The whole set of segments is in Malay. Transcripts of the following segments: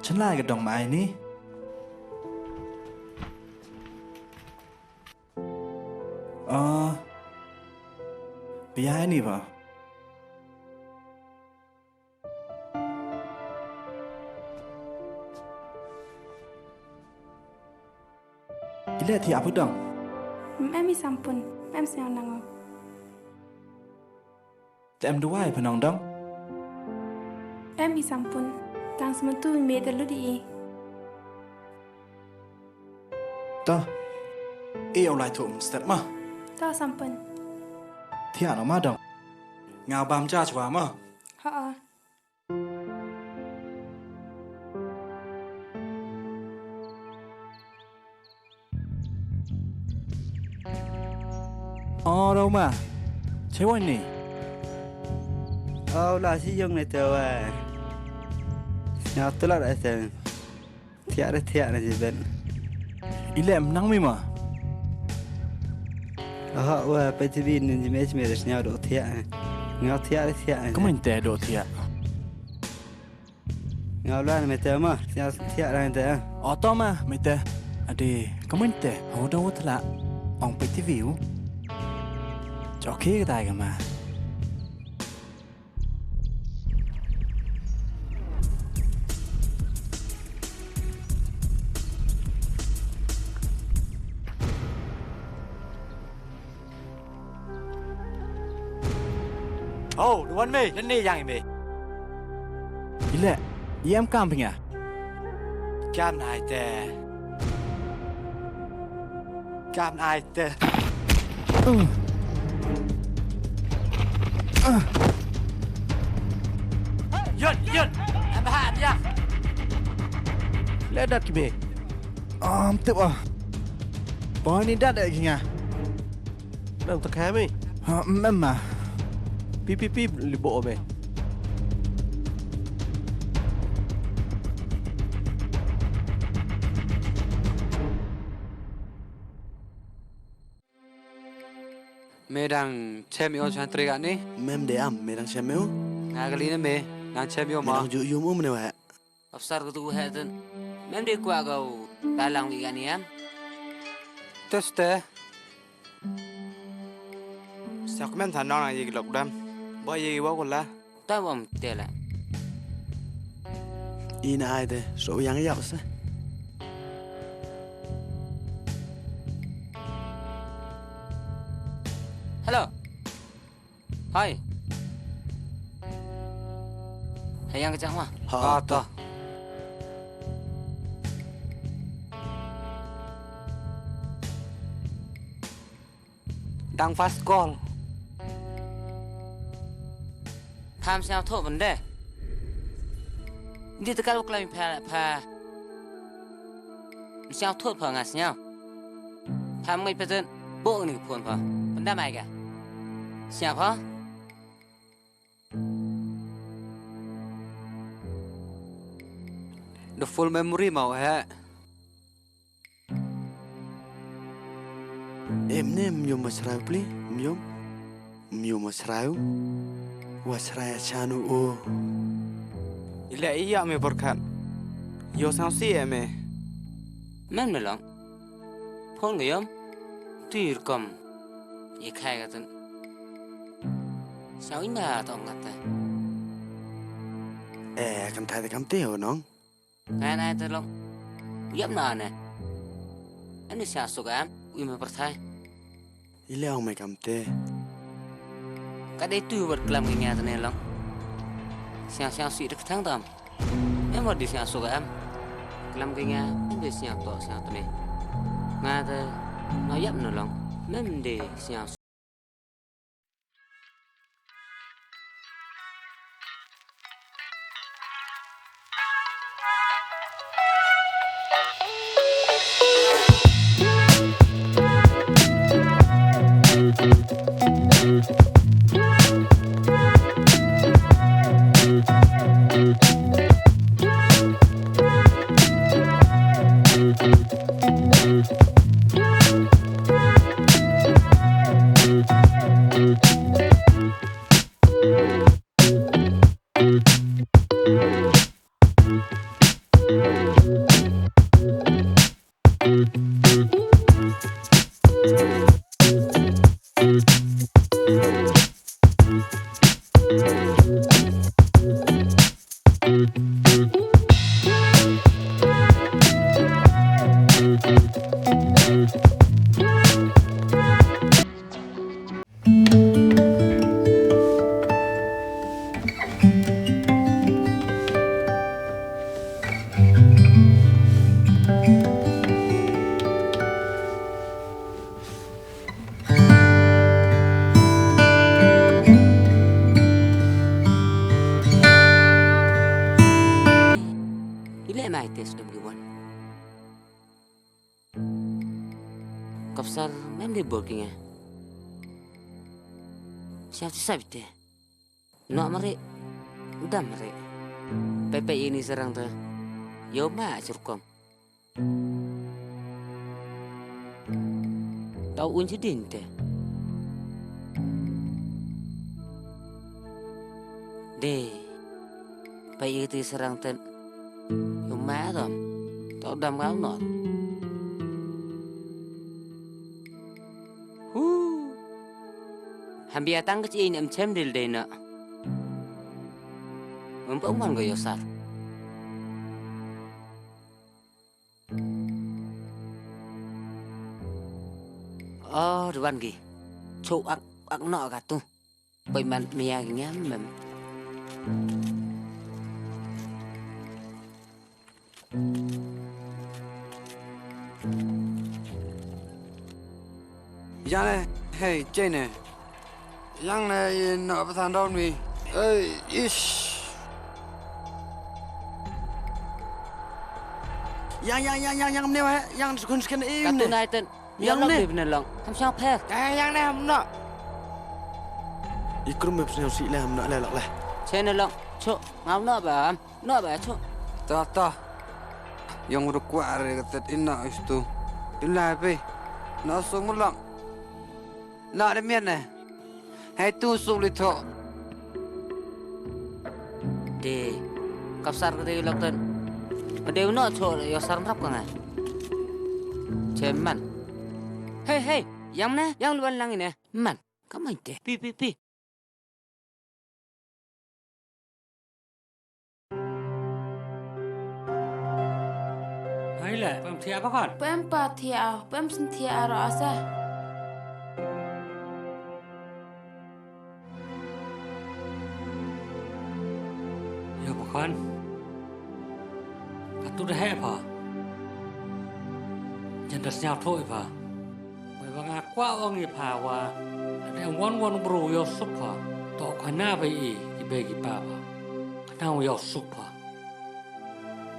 ฉันไล่กับดอกไม้นี่ไปย้ายนี่ป่ะอีเล่ที่อาพุดดัง Em đi sampun, em sẽ nang.แต่emดูว่าพนองดัง Em đi sampun, tang sementu me terlalu di. ต่อเอาลายถุงสเต็ปมา Ta sampun. ที่อ่านออกมาดังงาบามจ้าชัวมา Ha. อ๋อเรามาใช่วันนี้ là si dùng này tao nhau tôi là đại sen thiệt này gì bên อีเล่มนั่งไม่มา họ bây giờ đi nên gì mấy mấy đứa nhau độ thiệt này ก็มันแต่โดดเทีย nhau là mấy tao mà nhau thiệt này tao อ๋อต่อมาไม่แต่อดีก็มันแต่โหดวัฒละอองไปที่วิวจะโอเคก็ได้กันมาโอ้ดูวันเมย์นั่นนี่ยังไงเมย์ อีเล่เยี่ยมกล้ามเป็นไง กล้ามนายแต่กล้ามนายแต่หยุดทำอาหารยัง เล่ดัดกี่เบะตึบอ่ะบอยนี่ดัดอะไรกันไง นั่งตะแคงไหม แม่มา ปีหรือโบเมย์เมดังเชมิโอชันตรีกันนี่ Mem de am, medang chameu, งานกะลีนะเมนางเชมิโอมา medang ju mu mene wa. Afsar ko tu hatan. Mem de kwa gau dalang wi kan yam. เตสเตสักแม่นฐานน้องนายยิงหลบดำบ่ยิงว่าคนละ Ta wam tela. Ina ai de, so yang ya sa. Hello. Hai. Hayang ka chang ma. ต่อต่อดังฟาสกอล Tham sao thốt vấn đề. Đi tới các lúc làm phà. Sao thốt phở ngạt nhau. Tham mấy person bộ này phồn phở. Vấn đề mày kìa. Sao phở? The full memory màu hả Em ne myom masrau pli, myom masrau. Wasraya chanu o. Ila iya me berkat yo sao si em Mem này lòng. Phôn người ông. Tùy cầm. Ý khai cả tên. Sao ý mà tổng ngặt này. Kam thai de kam teo nong. Ngay này tên lòng. Dấp nà nè. Em đi xa sụp em. Ui mà bật thai. Ile ong me kam te. Cái đấy tùy vật làm cái nhà tên này lòng. Sao suy được tháng tầm. Em mà đi xa sụp em. Làm cái nhà. Em đi xa tỏ xa tên này. Nga tên. Nó dấp nà lòng. Em đi xa mai tes dum giwan kapsar mem di working siap sabite no mare udah mare pepe ini serang tu yo ma surkom tau unci dinte de pe itu serang ten yo ma dom tau dam kau not Hambia tang kecil em cem dil deh nak, mempunyai gaya yosar. Oh, dewan gi, cuk ak nak katu, pemain miagnya mem. Yang này, hey, chơi này. Yang này nợ bắt thằng đâu mi? Ê, ish. Yang nêu hả? Yang kun skin im Katu nè. naik ten, Yang yang ni. lebih benar long, ham siapa per? Yang này không nọ. Ikrum mep sel si lam nak lelak lah. Cene long, cuk, ngau nak ba cuk. Ta. Yang udah kuat kata ina itu. Ina pe. Nak sungguh lang. Nak ada mian ne. Hai tu sulit tu. De, kapsar kete long ten. Padahal nak cuk, yosar merap kan? Ceman. Hei, yang mana? Yang luar lang ini. Man, kamu itu. Pi. Hay là em thia bác con. Pem pa thia, pem sin thia ro asa. Yo bác con. Cả tôi đã hẹp hả? Nhân đất nhau thôi và. Bởi vì ngạc quá ông nghiệp hà và để ngon bro yo súp hả? Tổ khoai na về ý thì bê kì bà hả? Nào yo súp hả?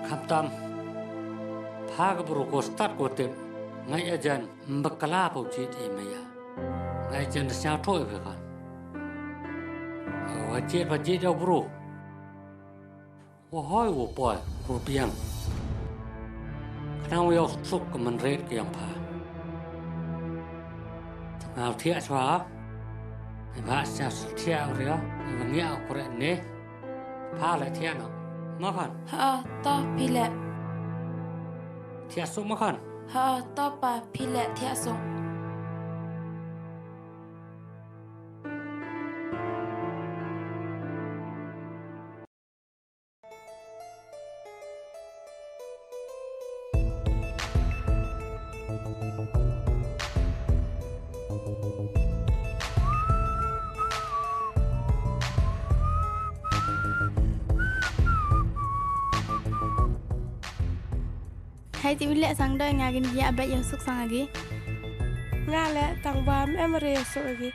Khám tâm. Phá cái bro có start của tiệm. Ngay ở dân mbak kala bầu chị thì mày à. Ngay dân đất nhau thôi vậy con. Và chết đâu bro. Và hỏi của bòi, của biếng. Nào yo súp của mình rết cái ông phá. Nào thiệt xóa. Bà sẽ thiệt rồi á. Và nghe ở cổ rẹn nế. Phá lại thiệt nào. Mà con. Ha, ta pile. Thiệt xuống mà con. Ha, ta pa pile thia song. Hai chị lệ sang đây ngài kinh nghiệm bây giờ sức sang lagi. Nga le tang bam em re so lagi.